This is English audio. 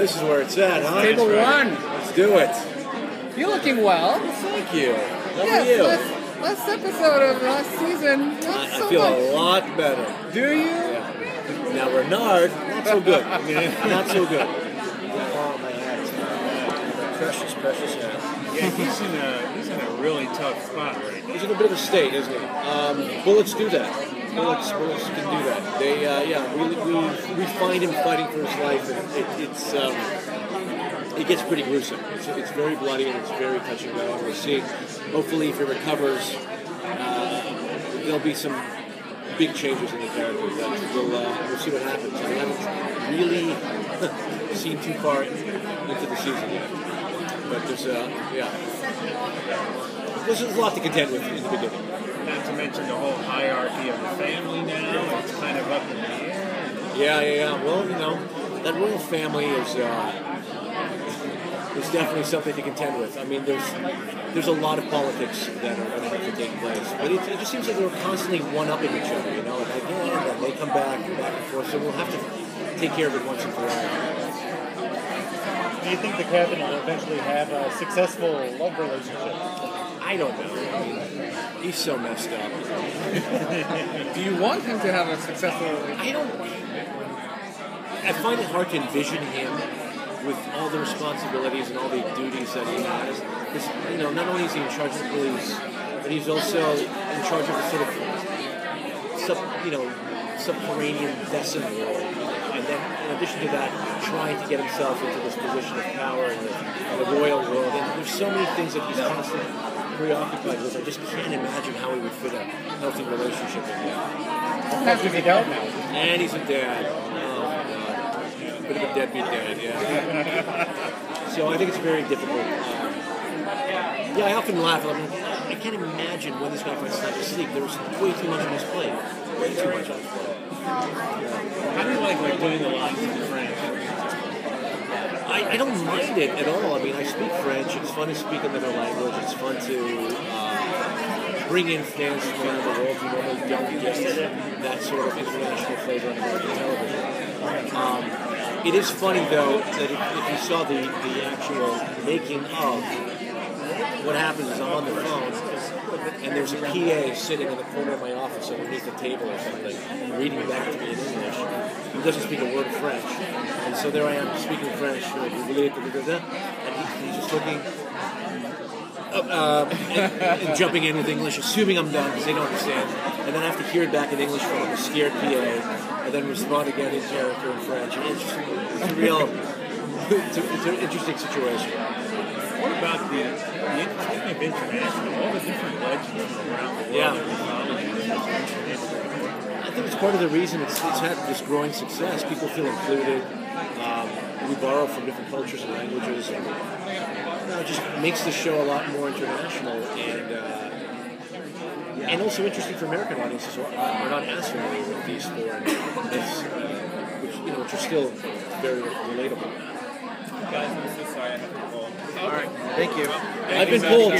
This is where it's at, huh? Table one. Let's do it. You're looking well. Thank you. How are Yes, you? last episode of last season, not so I feel much. a lot better. Do you? Yeah. Now Renard, not so good. Not so good. Oh, my hat. Precious hat. Yeah, he's in a really tough spot right now. He's in a bit of a state, isn't he? Bullets do that. Bullets can do that. They, we find him fighting for his life, and it gets pretty gruesome. It's very bloody and it's very touch and go. We're seeing, hopefully, if he recovers, there'll be some big changes in the character. We'll see what happens. I haven't really seen too far into the season yet, but there's a lot to contend with in the beginning. Not to mention the whole hierarchy of the family now. It's kind of up in the air. Yeah. Well, that royal family is definitely something to contend with. I mean, there's a lot of politics that are going to have to take place, but it just seems like they're constantly one-upping each other. Like again, and they come back and forth. So we'll have to take care of it once and for all. Do you think the captain will eventually have a successful love relationship? I don't know. I mean, he's so messed up. Do you want him to have a successful relationship? I find it hard to envision him with all the responsibilities and all the duties that he has. Because, not only is he in charge of the police, but he's also in charge of the sort of, subterranean vessel world. And then, in addition to that, trying to get himself into this position of power in the royal world. And there's so many things that he's constantly preoccupied with. I just can't imagine how he would fit a healthy relationship with him. That's because he's out now. And he's a dad. Oh, my God. A bit of a deadbeat dad, yeah. So I think it's very difficult. I often laugh. I can't imagine when this guy finds time to sleep. There's way too much on his plate. Way too much on his plate. How do you like doing the lines in French? I don't mind it at all. I mean, I speak French. It's fun to speak another language. It's fun to bring in fans from around the world who normally don't get that sort of international flavor on American television. It is funny, though, that if you saw the actual making of, what happens is I'm on the phone, and there's a PA sitting in the corner of my office underneath a table or something, reading back to me in English. He doesn't speak a word of French. And so there I am speaking French, and he's just looking and jumping in with English, assuming I'm done because they don't understand. And then I have to hear it back in English from a scared PA, and then respond again in character in French. And it's a real, it's an interesting situation. What about speaking of international, all the different legends around the world? Yeah. I think it's part of the reason it's had this growing success. People feel included. We borrow from different cultures and languages, and it just makes the show a lot more international and also interesting for American audiences who are not as familiar with these foreign myths, which are still very relatable. Guys, I'm so sorry I have to go. All right. Thank you. I've been pulled.